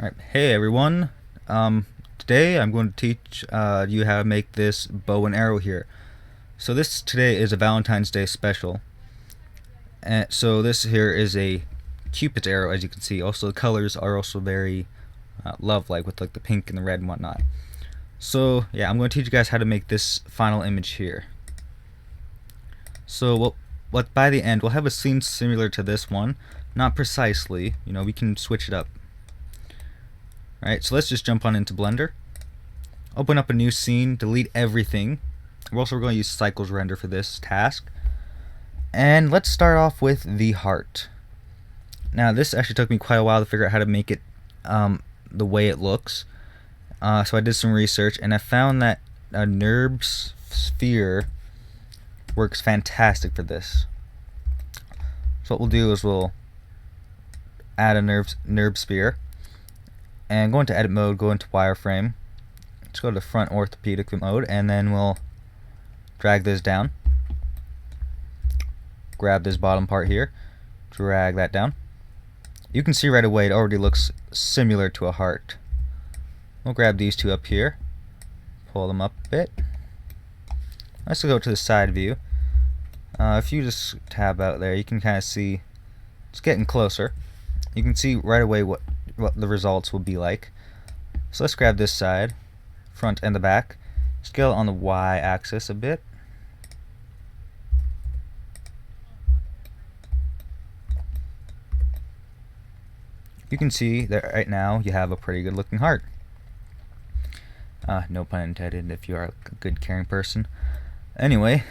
Alright, hey everyone. Today I'm going to teach you how to make this bow and arrow here. So this today is a Valentine's Day special. And so this here is a Cupid's arrow, as you can see. Also the colors are also very love-like with like the pink and the red and whatnot. So yeah, I'm going to teach you guys how to make this final image here. So what by the end we'll have a scene similar to this one, not precisely. You know, we can switch it up. Alright, so let's just jump on into Blender. Open up a new scene, delete everything. We're going to use cycles render for this task. And let's start off with the heart. Now this actually took me quite a while to figure out how to make it the way it looks. So I did some research and I found that a NURB sphere works fantastic for this. So what we'll do is we'll add a NURB sphere. And go into edit mode, go into wireframe. Let's go to front orthopedic mode, and then we'll drag this down. Grab this bottom part here, drag that down. You can see right away it already looks similar to a heart. We'll grab these two up here, pull them up a bit. Let's go to the side view. If you just tab out there, you can kind of see it's getting closer. You can see right away what the results will be like. So let's grab this side, front and the back, scale it on the y-axis a bit. You can see that right now you have a pretty good looking heart. No pun intended if you are a good caring person. Anyway,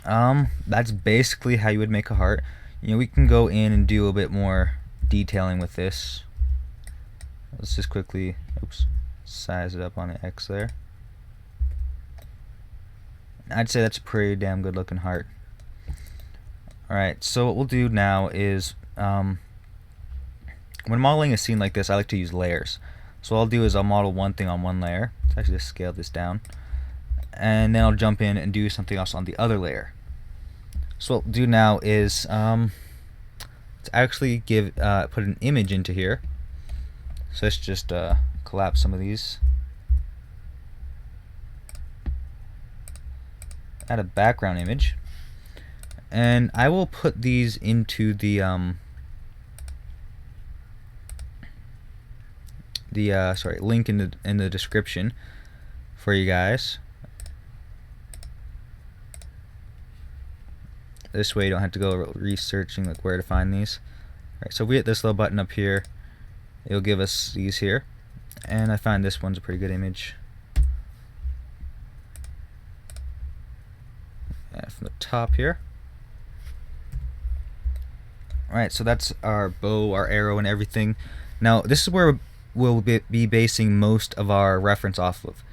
that's basically how you would make a heart. You know, we can go in and do a bit more detailing with this. Let's just quickly size it up on the X there. I'd say that's a pretty damn good looking heart. Alright, so what we'll do now is when modeling a scene like this, I like to use layers. So what I'll do is I'll model one thing on one layer. Let's actually just scale this down. And then I'll jump in and do something else on the other layer. So what we'll do now is to actually put an image into here. So let's just collapse some of these. Add a background image, and I will put these into the link in the description for you guys. This way you don't have to go researching like where to find these. Alright, so we hit this little button up here. It'll give us these here, and I find this one's a pretty good image. From the top here. Alright, so that's our bow, our arrow, and everything. Now this is where we'll be basing most of our reference off of.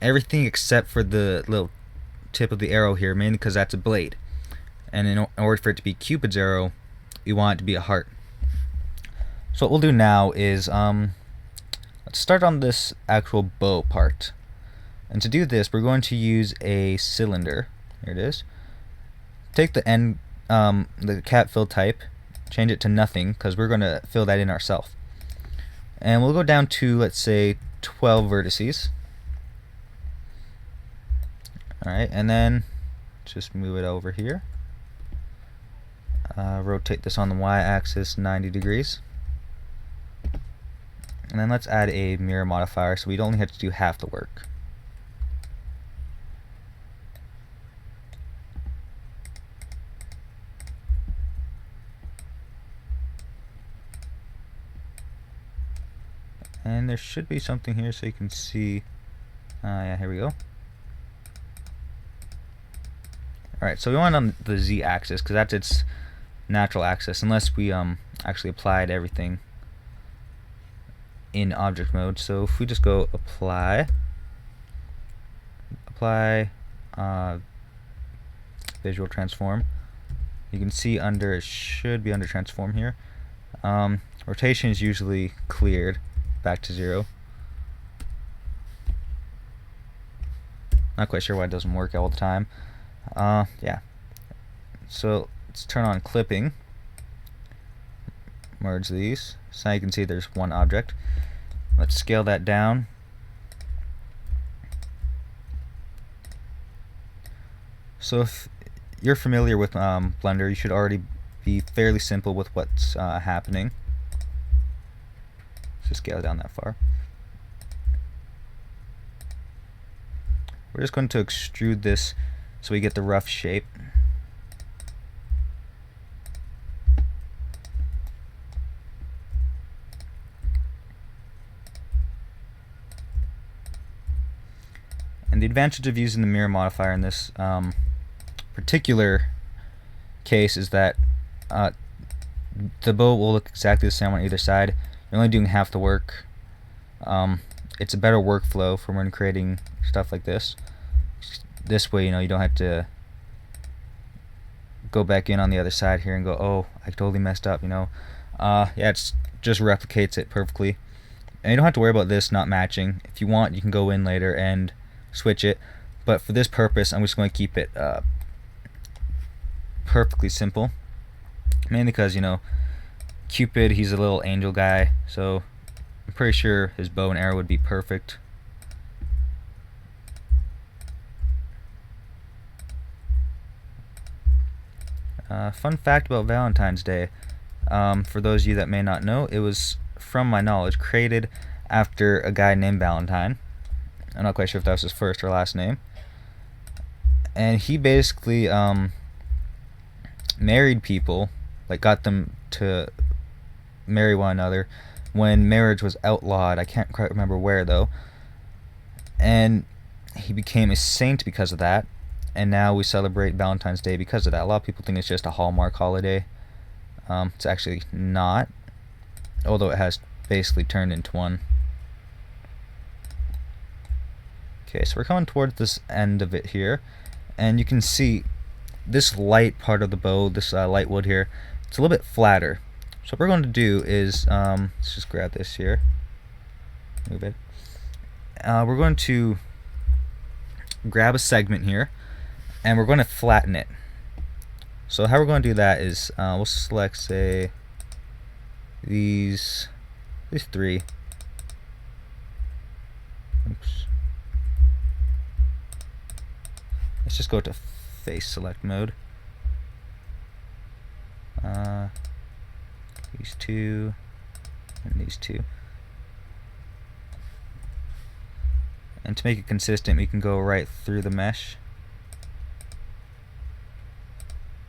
Everything except for the little tip of the arrow here, mainly because that's a blade. And in order for it to be Cupid's arrow, we want it to be a heart. So what we'll do now is let's start on this actual bow part. And to do this, we're going to use a cylinder. Here it is. Take the end, the cat fill type, change it to nothing because we're going to fill that in ourselves. And we'll go down to, let's say, 12 vertices. Alright, and then just move it over here. Rotate this on the y-axis 90 degrees. And then let's add a mirror modifier so we'd only have to do half the work. And there should be something here so you can see. Yeah, here we go. Alright, so we want on the z-axis because that's its natural axis, unless we actually applied everything in object mode. So if we just go apply visual transform, you can see under, it should be under transform here. Rotation is usually cleared back to 0. Not quite sure why it doesn't work all the time. Yeah, so let's turn on clipping. merge these. So now you can see there's one object. Let's scale that down. So if you're familiar with Blender, you should already be fairly simple with what's happening. Let's just scale down that far. We're just going to extrude this so we get the rough shape. And the advantage of using the mirror modifier in this particular case is that the bow will look exactly the same on either side. You're only doing half the work. It's a better workflow for when creating stuff like this. This way, you don't have to go back in on the other side here and go, oh, I totally messed up, Yeah, it just replicates it perfectly. And you don't have to worry about this not matching. If you want, you can go in later and switch it. But for this purpose, I'm just going to keep it perfectly simple. Mainly because, Cupid, he's a little angel guy, so I'm pretty sure his bow and arrow would be perfect. Fun fact about Valentine's Day, for those of you that may not know, it was, from my knowledge, created after a guy named Valentine. I'm not quite sure if that was his first or last name. And he basically married people, like got them to marry one another when marriage was outlawed. I can't quite remember where though. And he became a saint because of that. And now we celebrate Valentine's Day because of that. A lot of people think it's just a Hallmark holiday. It's actually not, although it has basically turned into one. Okay, so we're coming towards this end of it here, and you can see this light part of the bow, this light wood here, it's a little bit flatter. So what we're going to do is, let's just grab this here, move it. We're going to grab a segment here, and we're going to flatten it. So how we're going to do that is we'll select, say, these three. Oops. Let's just go to face select mode. These two and these two. And to make it consistent, we can go right through the mesh.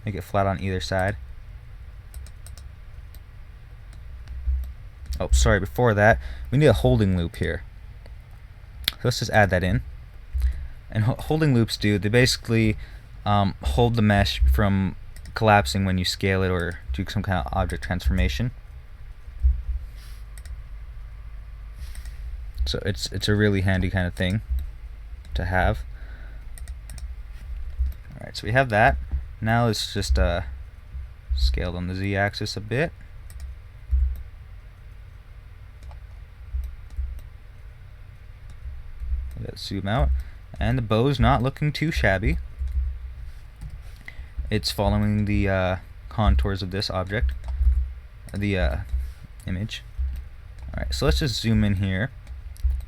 Make it flat on either side. Oh, sorry, before that, we need a holding loop here. So let's just add that in. And holding loops they basically hold the mesh from collapsing when you scale it or do some kind of object transformation. So it's a really handy kind of thing to have. Alright, so we have that. Now let's just scale on the z-axis a bit. Let's zoom out. And the bow's not looking too shabby. It's following the contours of this object, the image. Alright, so let's just zoom in here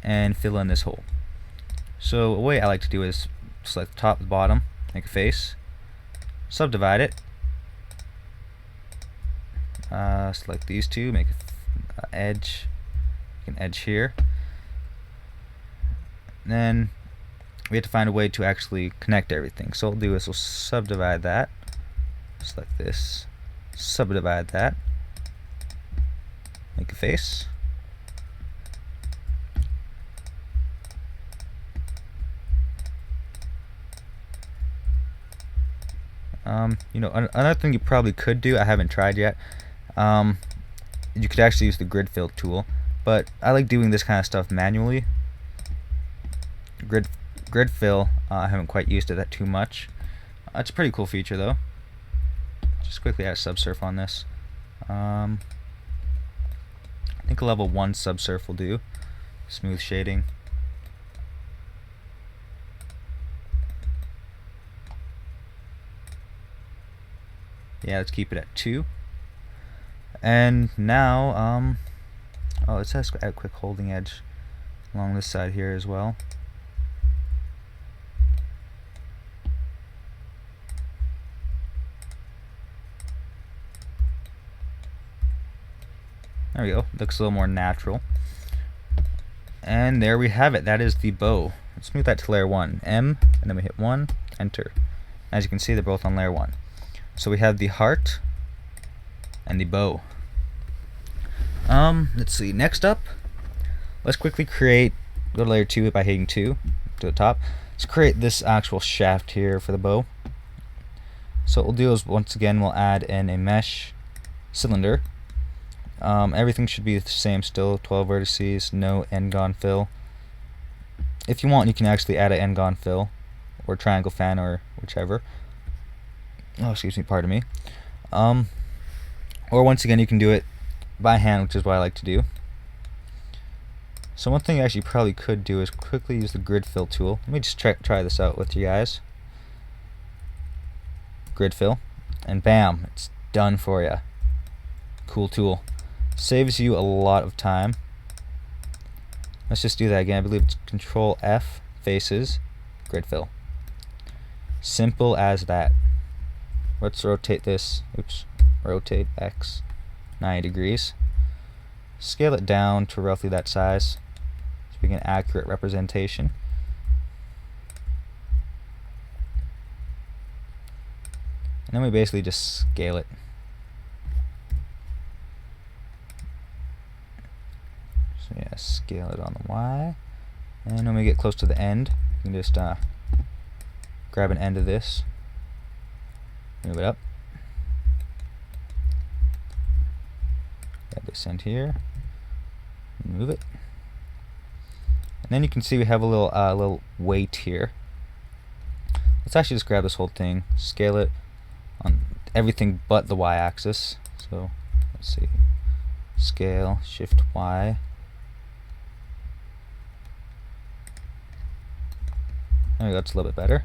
and fill in this hole. So a way I like to do is select the top and bottom, make a face, subdivide it, select these two, make an edge, make an edge here. And then we have to find a way to actually connect everything. So what we'll do is we'll subdivide that, select this, subdivide that, make a face. Another thing you probably could do, I haven't tried yet, you could actually use the grid fill tool, but I like doing this kind of stuff manually. Grid fill, I haven't quite used it that too much. It's a pretty cool feature though. Just quickly add a subsurf on this. I think a level 1 subsurf will do. Smooth shading. Yeah, let's keep it at 2. And now, oh, let's add a quick holding edge along this side here as well. There we go. Looks a little more natural. And there we have it. That is the bow. Let's move that to layer 1. M, and then we hit 1, enter. As you can see, they're both on layer 1. So we have the heart and the bow. Let's see. Next up, let's quickly create, go to layer 2 by hitting 2 to the top. Let's create this actual shaft here for the bow. So what we'll do is, once again, we'll add in a mesh cylinder. Everything should be the same still, 12 vertices, no end-gone fill. If you want, you can actually add an end-gone fill, or triangle fan, or whichever. Oh, excuse me, pardon me. Or once again, you can do it by hand, which is what I like to do. So one thing I actually probably could do is quickly use the grid fill tool. Let me just try this out with you guys. Grid fill, and bam, it's done for you. Cool tool. Saves you a lot of time. Let's just do that again. I believe it's Control F, faces, grid fill. Simple as that. Let's rotate this. Oops. Rotate X 90 degrees. Scale it down to roughly that size so we get an accurate representation. And then we basically just scale it. So yeah, scale it on the Y. And when we get close to the end, you can just grab an end of this, move it up, grab this end here, move it, and then you can see we have a little weight here. Let's actually just grab this whole thing, scale it on everything but the Y-axis. So let's see, scale, shift Y. There we go, that's a little bit better.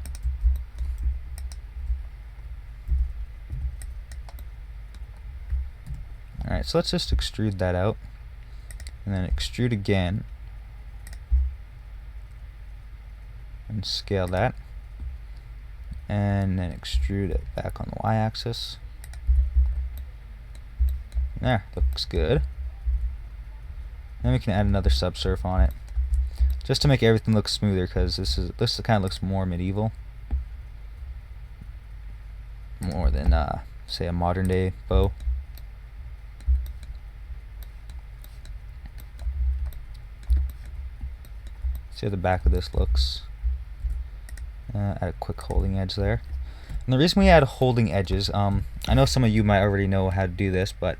Alright, so let's just extrude that out, and then extrude again, and scale that, and then extrude it back on the Y-axis. There, looks good. Then we can add another subsurf on it, just to make everything look smoother, because this kind of looks more medieval, more than say a modern day bow. See how the back of this looks. Add a quick holding edge there. And the reason we add holding edges, I know some of you might already know how to do this, but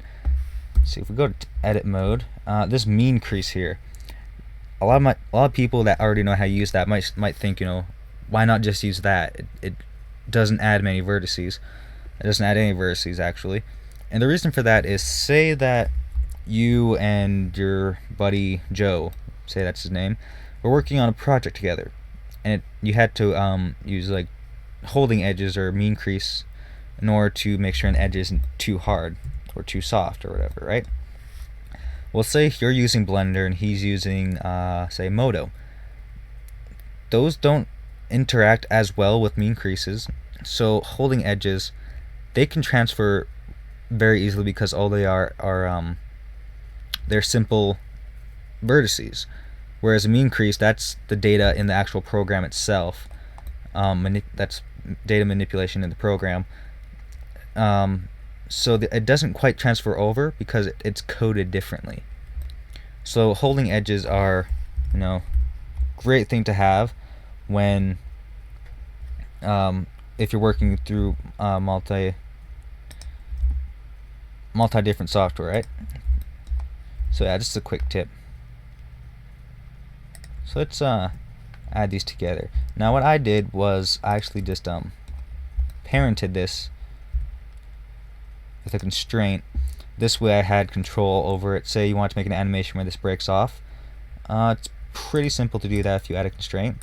see, if we go to edit mode, this mean crease here, a lot of people that already know how to use that might think, you know, why not just use that? It doesn't add many vertices. It doesn't add any vertices actually. And the reason for that is, say that you and your buddy Joe, say that's his name, we're working on a project together, and you had to use like holding edges or mean crease in order to make sure an edge isn't too hard or too soft or whatever, right? Well, say you're using Blender and he's using say Modo. Those don't interact as well with mean creases, so holding edges, they can transfer very easily because all they are they're simple vertices. Whereas a mean crease, that's the data in the actual program itself. That's data manipulation in the program. So it doesn't quite transfer over because it's coded differently. So holding edges are, you know, great thing to have when if you're working through multi different software, right? So yeah, just a quick tip. So let's add these together. Now what I did was I actually just parented this with a constraint. This way I had control over it. Say you want to make an animation where this breaks off. It's pretty simple to do that if you add a constraint.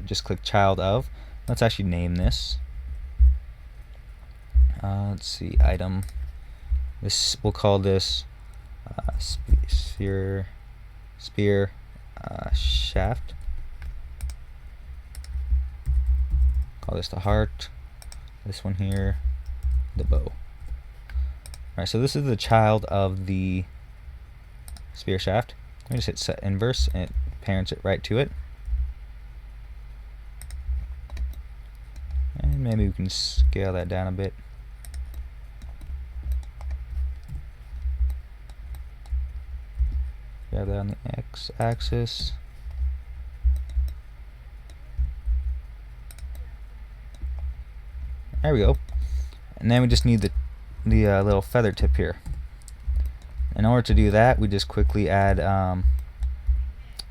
Just click child of. Let's actually name this. Let's see, item This, we'll call this spear shaft. Call this the heart. This one here, the bow. Alright, so this is the child of the spear shaft. Let me just hit set inverse and it parents it right to it. And maybe we can scale that down a bit. Grab that on the x-axis. There we go. And then we just need the little feather tip here. In order to do that, we just quickly add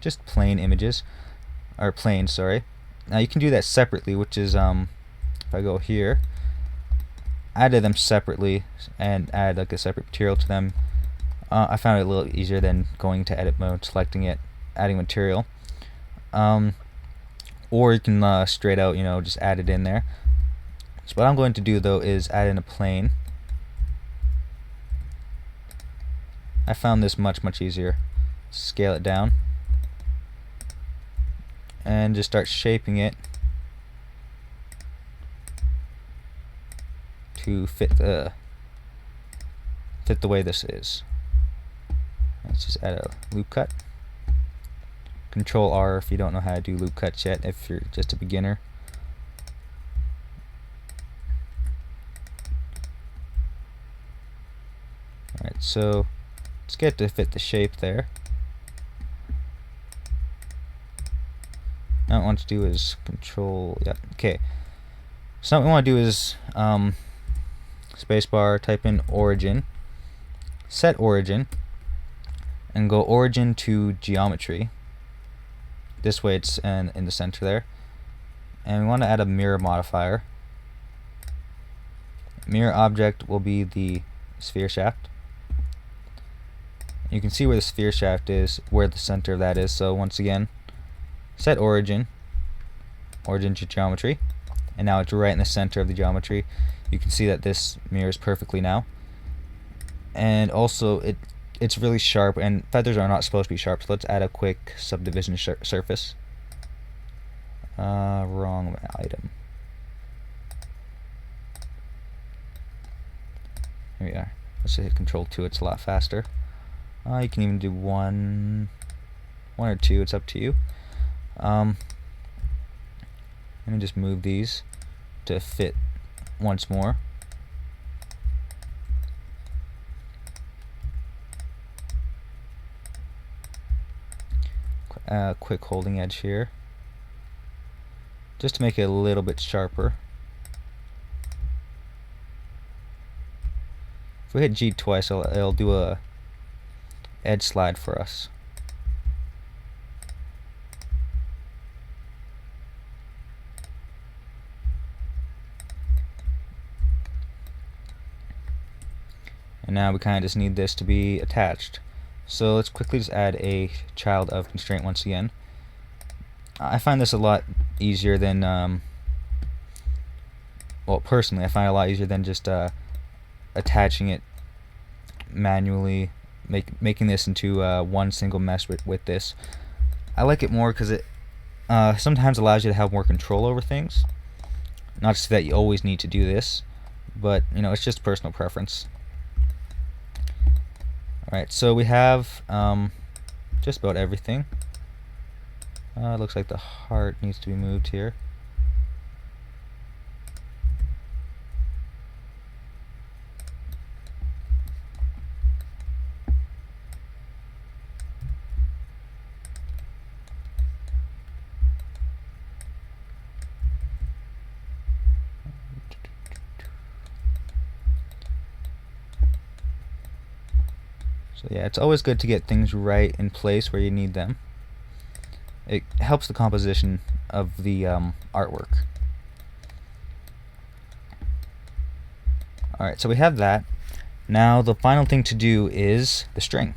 just plain images, or planes, sorry. Now you can do that separately, which is if I go here, added them separately and add like a separate material to them. I found it a little easier than going to edit mode, selecting it, adding material. Or you can straight out, just add it in there. So what I'm going to do though is add in a plane. I found this much easier. Scale it down and just start shaping it to fit the way this is. Let's just add a loop cut. Control R if you don't know how to do loop cuts yet, if you're just a beginner. Alright, so let's get it to fit the shape there. Now what I want to do is control, okay. So what we want to do is spacebar, type in origin, set origin, and go origin to geometry. This way it's in the center there. And we want to add a mirror modifier. Mirror object will be the sphere shaft. You can see where the sphere shaft is, where the center of that is. So once again, set origin to geometry, and now it's right in the center of the geometry. You can see that this mirrors perfectly now, and also it's really sharp, and feathers are not supposed to be sharp, so let's add a quick subdivision surface. Wrong item. Here we are. Let's just hit Control 2, it's a lot faster. You can even do one or two, it's up to you. Let me just move these to fit once more. Quick holding edge here, just to make it a little bit sharper. If we hit G twice, it'll do a edge slide for us. And now we kind of just need this to be attached. So let's quickly just add a child of constraint once again. I find this a lot easier than, well, personally, I find it a lot easier than just attaching it manually, making this into one single mesh with this. I like it more because it sometimes allows you to have more control over things. Not to say that you always need to do this, but it's just personal preference. Alright, so we have just about everything. It looks like the heart needs to be moved here. So yeah, it's always good to get things right in place where you need them. It helps the composition of the artwork. Alright, so we have that. Now the final thing to do is the string.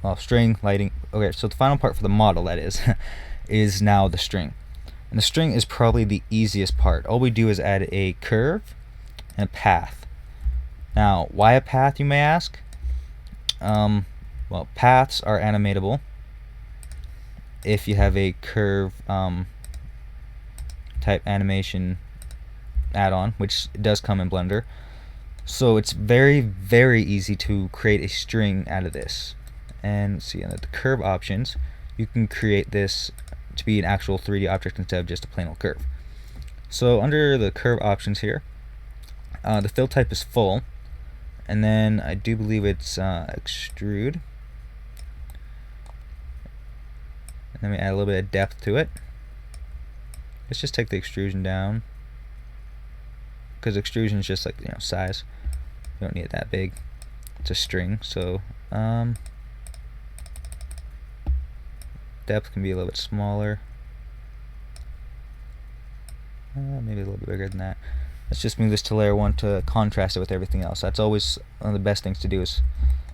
Well, string, lighting. Okay, so the final part for the model, that is now the string. And the string is probably the easiest part. All we do is add a curve and a path. Now, why a path, you may ask? Well, paths are animatable if you have a curve type animation add-on, which does come in Blender. So it's very, very easy to create a string out of this. And see, under the curve options, you can create this to be an actual 3D object instead of just a plain old curve. So under the curve options here, the fill type is full, and then I do believe it's extrude. And then we add a little bit of depth to it. Let's just take the extrusion down, because extrusion is just like, you know, size. You don't need it that big. It's a string, so depth can be a little bit smaller. Maybe a little bit bigger than that. Let's just move this to layer 1 to contrast it with everything else. That's always one of the best things to do, is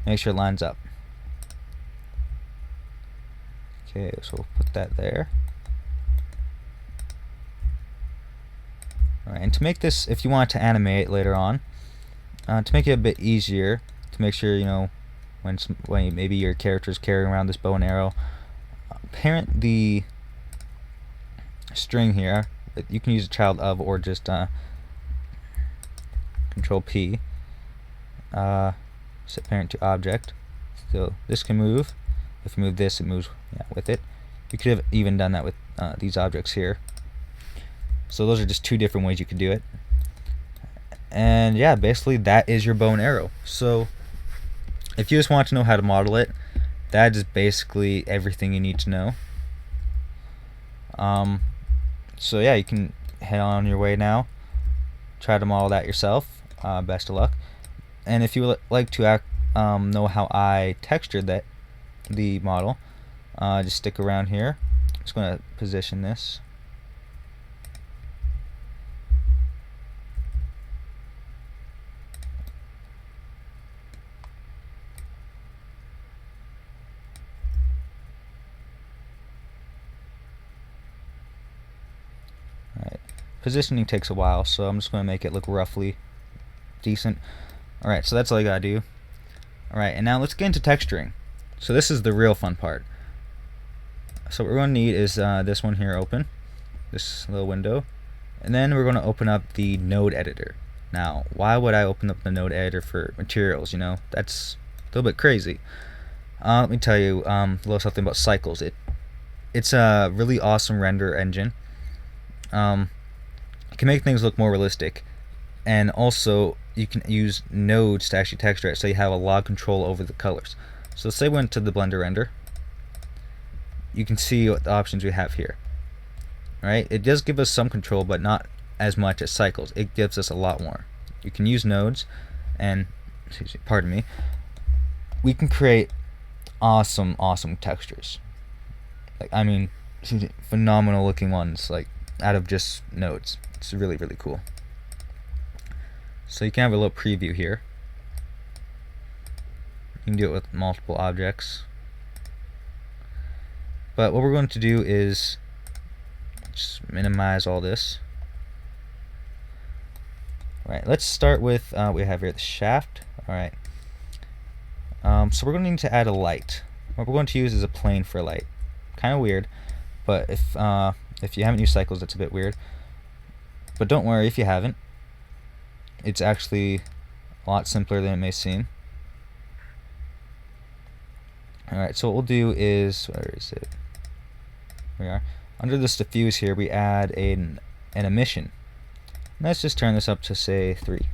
make sure it lines up. Okay, so we'll put that there. Alright, and to make this, if you want to animate later on, to make it a bit easier, to make sure, you know, when maybe your character is carrying around this bow and arrow, parent the string here. You can use a child of, or just Control P. Set parent to object. So this can move. If you move this, it moves with it. You could have even done that with these objects here. So those are just two different ways you could do it. And yeah, basically that is your bow and arrow. So if you just want to know how to model it, that is basically everything you need to know. So yeah, you can head on your way now. Try to model that yourself. Best of luck. And if you would like to know how I textured the model, just stick around here. I'm just going to position this. Alright, positioning takes a while, so I'm just going to make it look roughly decent. Alright, so that's all you gotta do. Alright, and now let's get into texturing. So this is the real fun part. So what we're going to need is this one here open, this little window, and then we're going to open up the node editor. Now, why would I open up the node editor for materials? You know, that's a little bit crazy. Let me tell you a little something about cycles. It's a really awesome render engine. It can make things look more realistic, and also you can use nodes to actually texture it, so you have a lot of control over the colors. So let's say we went to the Blender render. You can see what the options we have here. Right? It does give us some control, but not as much as cycles. It gives us a lot more. You can use nodes, and pardon me, we can create awesome textures. Like, I mean, phenomenal looking ones, like out of just nodes. It's really, really cool. So you can have a little preview here. You can do it with multiple objects. But what we're going to do is just minimize all this. Alright, let's start with we have here the shaft. Alright. So we're going to need to add a light. What we're going to use is a plane for light. Kind of weird, but if you haven't used cycles, that's a bit weird. But don't worry if you haven't. It's actually a lot simpler than it may seem. Alright, so what we'll do is, where is it? Here we are. Under this diffuse here, we add an emission. And let's just turn this up to, say, 3.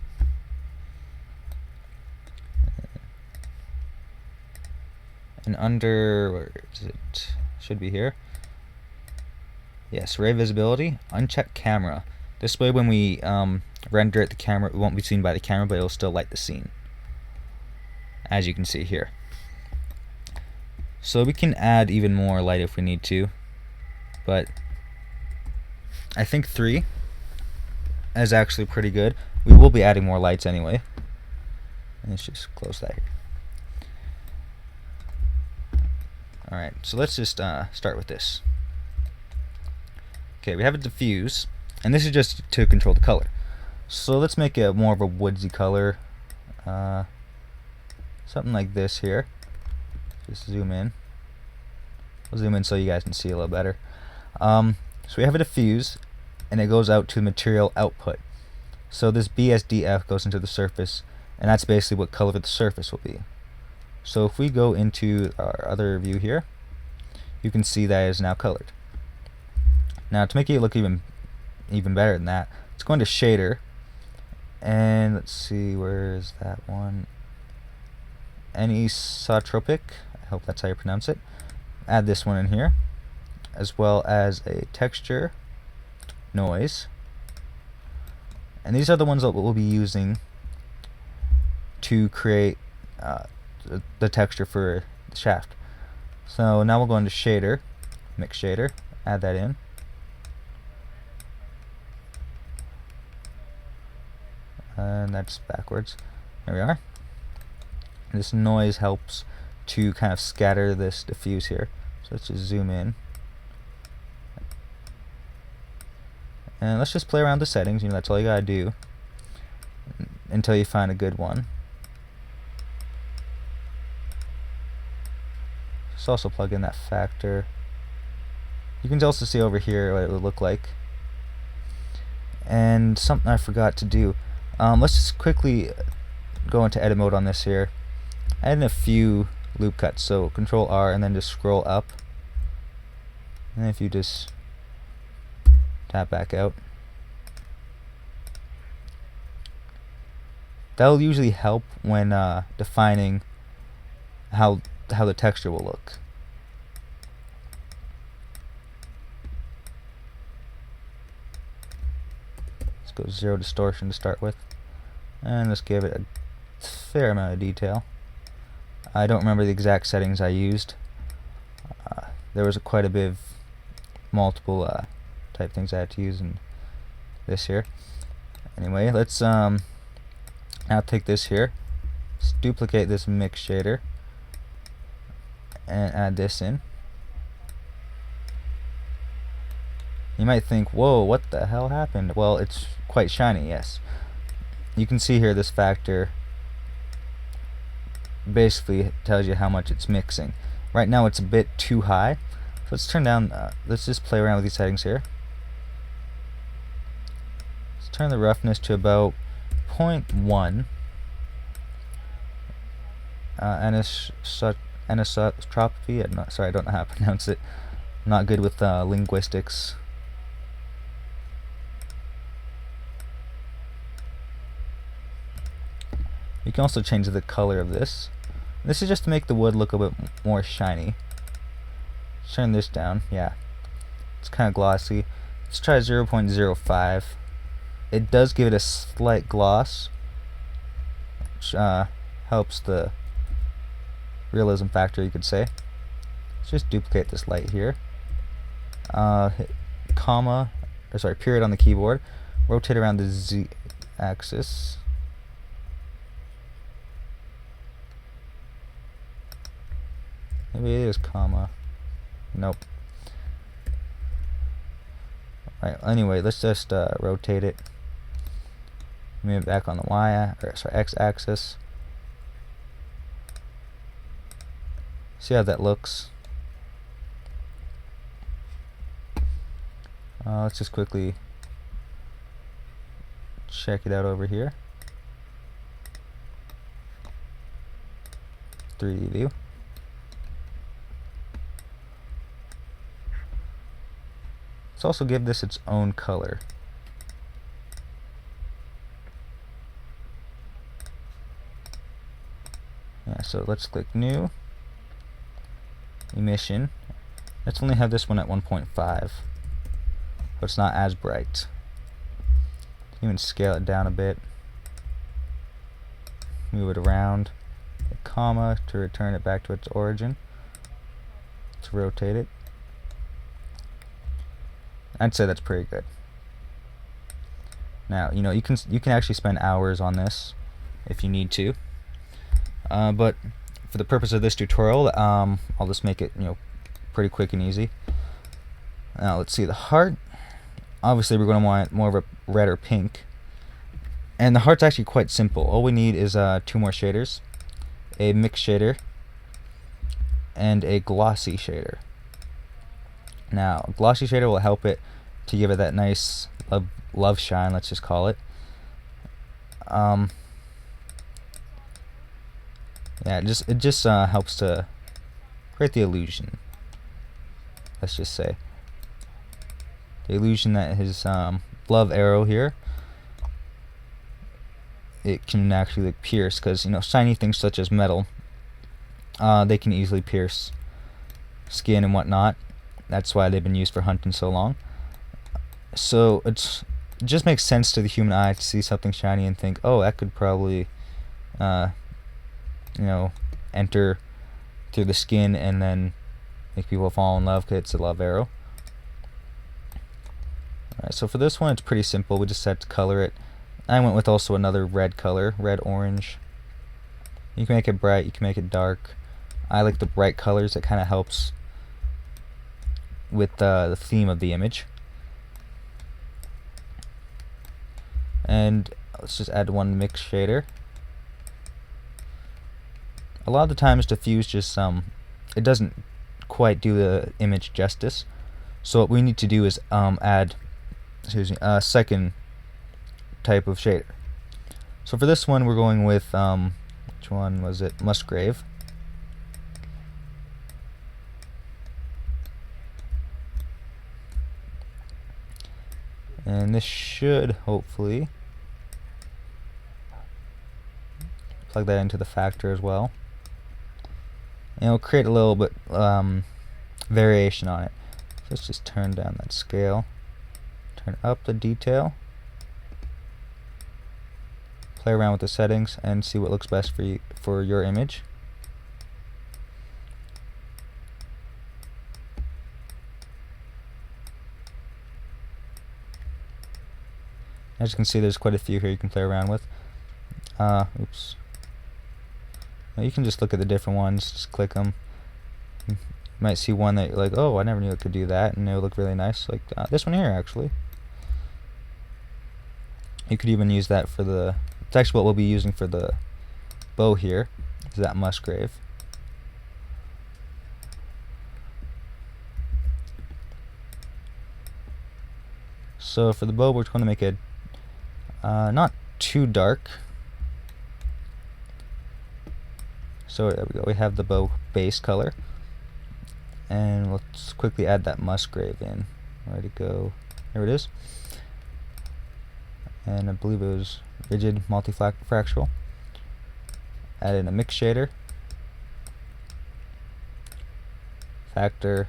And under, where is it? Should be here. Yes, ray visibility, uncheck camera. This way when we render it, the camera, it won't be seen by the camera, but it'll still light the scene, as you can see here. So we can add even more light if we need to, but I think 3 is actually pretty good. We will be adding more lights anyway. And let's just close that here. Alright, so let's just start with this. Okay, we have a diffuse, and this is just to control the color. So let's make it more of a woodsy color. something like this here. Just zoom in. I'll zoom in so you guys can see a little better. So we have a diffuse, and it goes out to material output. So this BSDF goes into the surface, and that's basically what color the surface will be. So if we go into our other view here, you can see that it is now colored. Now to make it look even better than that, let's go into shader, and let's see, where is that one? Anisotropic, I hope that's how you pronounce it. Add this one in here, as well as a texture, noise, and these are the ones that we'll be using to create the texture for the shaft. So now we'll go into shader, mix shader, add that in. And that's backwards. There we are. This noise helps to kind of scatter this diffuse here. So let's just zoom in. And let's just play around the settings. You know, that's all you gotta do until you find a good one. Just also plug in that factor. You can also see over here what it would look like. And something I forgot to do. Let's just quickly go into edit mode on this here. Add in a few loop cuts. So Control R and then just scroll up. And if you just tap back out, that'll usually help when defining how the texture will look. Let's go 0 distortion to start with, and let's give it a fair amount of detail. I don't remember the exact settings I used. There was quite a bit of multiple type things I had to use in this here. Anyway, let's now take this here, let's duplicate this mix shader and add this in. You might think, whoa, what the hell happened? Well, it's quite shiny, yes. You can see here this factor basically tells you how much it's mixing. Right now it's a bit too high. So let's turn down, let's just play around with these settings here. Let's turn the roughness to about 0.1. Anisotropy, sorry, I don't know how to pronounce it. I'm not good with linguistics. You can also change the color of this. This is just to make the wood look a bit more shiny. Let's turn this down. Yeah, it's kind of glossy. Let's try 0.05. It does give it a slight gloss, which helps the realism factor, you could say. Let's just duplicate this light here. Hit period on the keyboard. Rotate around the Z axis. Maybe it is comma. Nope. Alright, anyway, let's just rotate it. Move it back on the X axis. See how that looks. Let's just quickly check it out over here. 3D view. Let's also give this its own color. Yeah, so let's click new, emission. Let's only have this one at 1.5, so it's not as bright. Even scale it down a bit. Move it around. A comma to return it back to its origin. Let's rotate it. I'd say that's pretty good. Now, you know, you can actually spend hours on this if you need to. But for the purpose of this tutorial, I'll just make it, you know, pretty quick and easy. Now let's see the heart. Obviously, we're going to want more of a red or pink. And the heart's actually quite simple. All we need is 2 more shaders, a mix shader, and a glossy shader. Now, a glossy shader will help it to give it that nice love shine, let's just call it. Yeah, it just helps to create the illusion. Let's just say the illusion that his love arrow here, it can actually like pierce, because you know shiny things such as metal, they can easily pierce skin and whatnot. That's why they've been used for hunting so long. So it just makes sense to the human eye to see something shiny and think, oh, that could probably you know, enter through the skin and then make people fall in love because it's a love arrow. Alright, so for this one it's pretty simple. We just had to color it. I went with also another red color, red orange. You can make it bright, you can make it dark. I like the bright colors. It kind of helps with the theme of the image. And let's just add 1 mix shader. A lot of the times diffuse just it doesn't quite do the image justice. So what we need to do is add a second type of shader. So for this one we're going with which one was it? Musgrave. And this should hopefully plug that into the factor as well. And it'll create a little bit variation on it. So let's just turn down that scale, turn up the detail, play around with the settings, and see what looks best for your image. As you can see, there's quite a few here you can play around with. Oops. Now you can just look at the different ones, just click them. You might see one that you're like, oh, I never knew it could do that, and it'll look really nice. Like this one here, actually. You could even use that for the... It's actually what we'll be using for the bow here, is that Musgrave. So for the bow, we're going to make it not too dark. So there we go, we have the bow base color. And let's quickly add that Musgrave in. Where'd it go? There it is. And I believe it was rigid multifractional. Add in a mix shader, factor,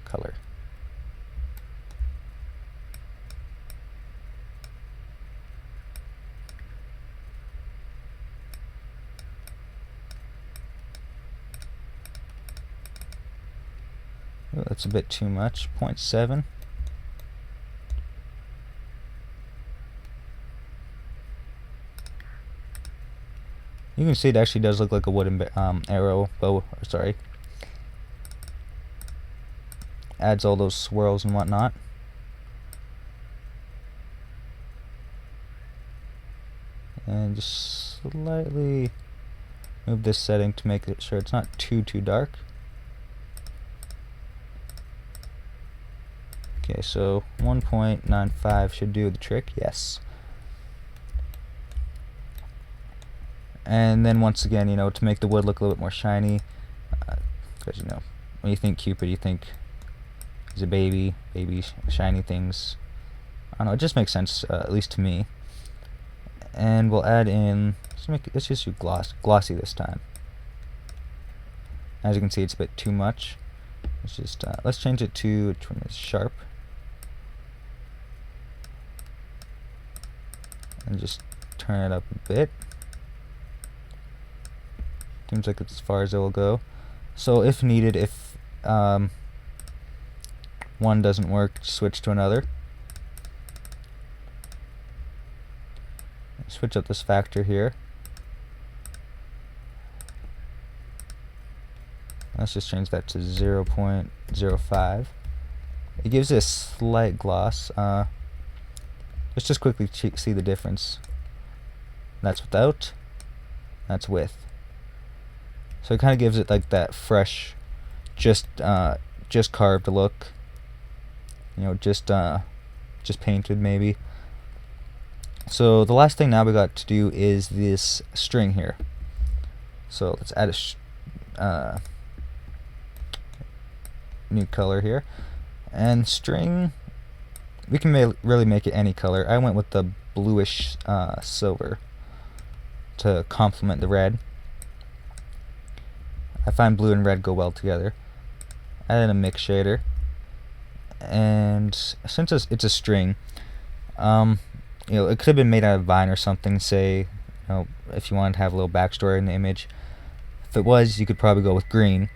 color. Oh, that's a bit too much. 0.7. You can see it actually does look like a wooden arrow bow. Sorry. Adds all those swirls and whatnot. And just slightly move this setting to make it sure it's not too dark. Okay, so 1.95 should do the trick. Yes. And then once again, you know, to make the wood look a little bit more shiny, because you know, when you think Cupid, you think he's a baby shiny things. I don't know, it just makes sense, at least to me. And we'll add in, let's just do glossy this time. As you can see, it's a bit too much. Let's just let's change it to, which one is sharp, and just turn it up a bit. Seems like it's as far as it will go. So if needed, if one doesn't work, switch to another. Switch up this factor here. Let's just change that to 0.05. It gives it a slight gloss. Let's just quickly see the difference. That's without. That's with. So it kind of gives it like that fresh, just carved look. You know, just painted maybe. So the last thing now we got to do is this string here. So let's add a new color here, and string. We can really make it any color. I went with the bluish silver to complement the red. I find blue and red go well together. Add in a mix shader, and since it's a string, you know, it could have been made out of vine or something. Say, you know, if you wanted to have a little backstory in the image. If it was, you could probably go with green.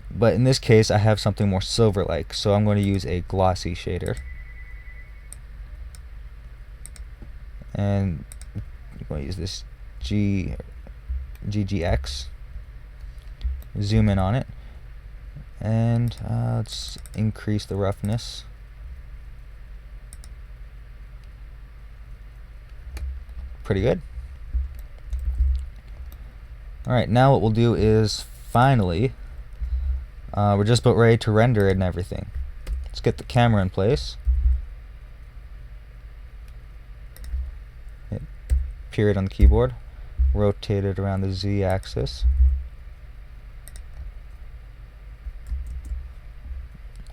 But in this case, I have something more silver-like, so I'm going to use a glossy shader. And I'm going to use this GGX. Zoom in on it, and let's increase the roughness. Pretty good. Alright, now what we'll do is finally, we're just about ready to render it and everything. Let's get the camera in place. Hit period on the keyboard. Rotate it around the Z axis.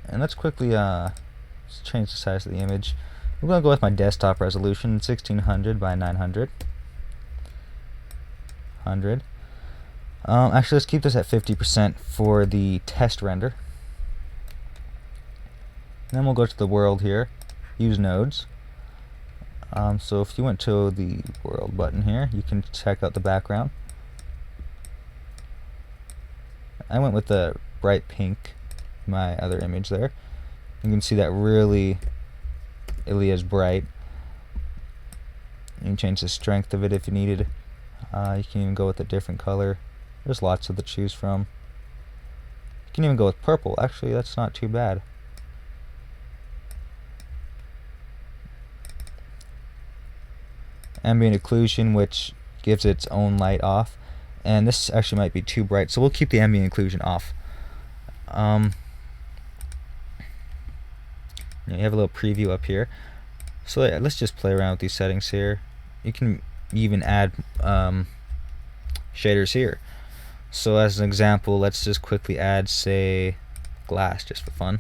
And let's quickly let's change the size of the image. I'm going to go with my desktop resolution, 1600 by 900. 100. Actually, let's keep this at 50% for the test render. And then we'll go to the world here, use nodes. So if you went to the world button here, you can check out the background. I went with the bright pink, my other image there. You can see that really is bright. You can change the strength of it if you needed. You can even go with a different color. There's lots of to choose from. You can even go with purple. Actually, that's not too bad. Ambient occlusion, which gives its own light off. And this actually might be too bright, so we'll keep the ambient occlusion off. You have a little preview up here. So let's just play around with these settings here. You can even add shaders here. So as an example, let's just quickly add, say, glass just for fun.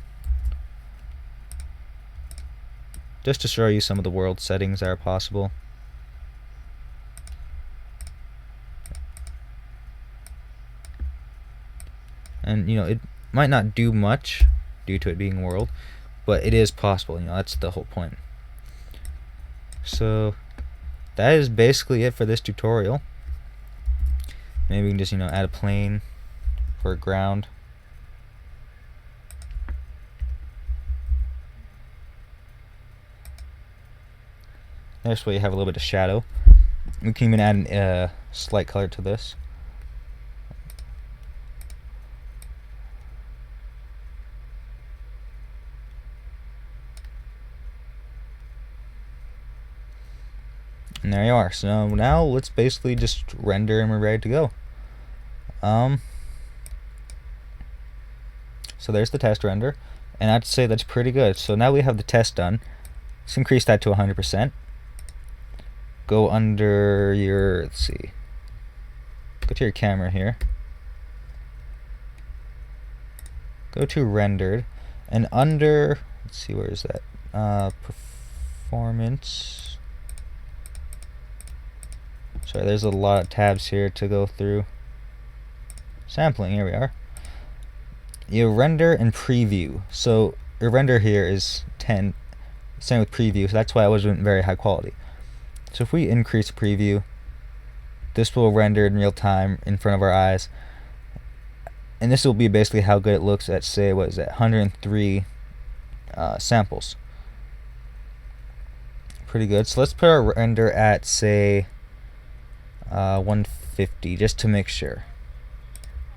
Just to show you some of the world settings that are possible. And you know, it might not do much due to it being world, but it is possible. You know, that's the whole point. So that is basically it for this tutorial. Maybe we can just, you know, add a plane for a ground. This way you have a little bit of shadow. We can even add a slight color to this. And there you are. So now let's basically just render and we're ready to go. So there's the test render, and I'd say that's pretty good. So now we have the test done. Let's increase that to 100%. Go under your, let's see, go to your camera here. Go to rendered, and under, let's see, where is that? Performance. Sorry, there's a lot of tabs here to go through. Sampling, here we are. You render and preview. So your render here is 10, same with preview, so that's why it wasn't very high quality. So if we increase preview, this will render in real time in front of our eyes. And this will be basically how good it looks at, say, what is that, 103 samples. Pretty good. So let's put our render at, say, 150 just to make sure.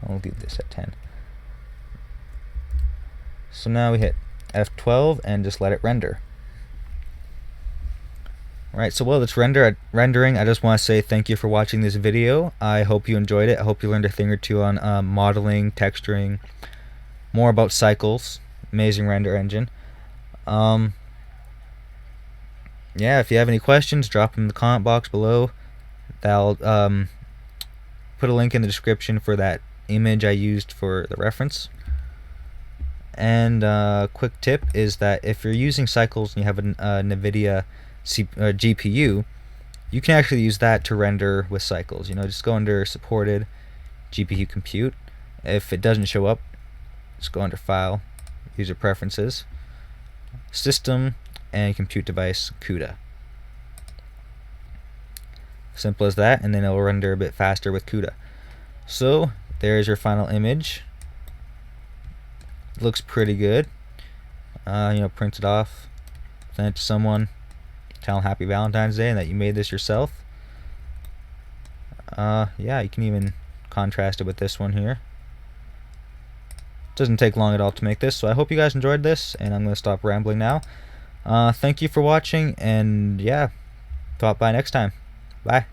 I'll leave this at 10. So now we hit F12 and just let it render. Alright, so while it's rendering, I just want to say thank you for watching this video. I hope you enjoyed it. I hope you learned a thing or two on modeling, texturing, more about cycles. Amazing render engine. Yeah, if you have any questions, drop them in the comment box below. I'll put a link in the description for that image I used for the reference. And quick tip is that if you're using cycles and you have a NVIDIA GPU, you can actually use that to render with cycles. Just go under supported GPU compute. If it doesn't show up, just go under file, user preferences, system, and compute device CUDA. Simple as that, and then it'll render a bit faster with CUDA. So there's your final image. It looks pretty good. Print it off, send it to someone, tell them Happy Valentine's Day and that you made this yourself. Yeah, you can even contrast it with this one here. Doesn't take long at all to make this, so I hope you guys enjoyed this, and I'm going to stop rambling now. Thank you for watching, and yeah, stop by next time. Bye.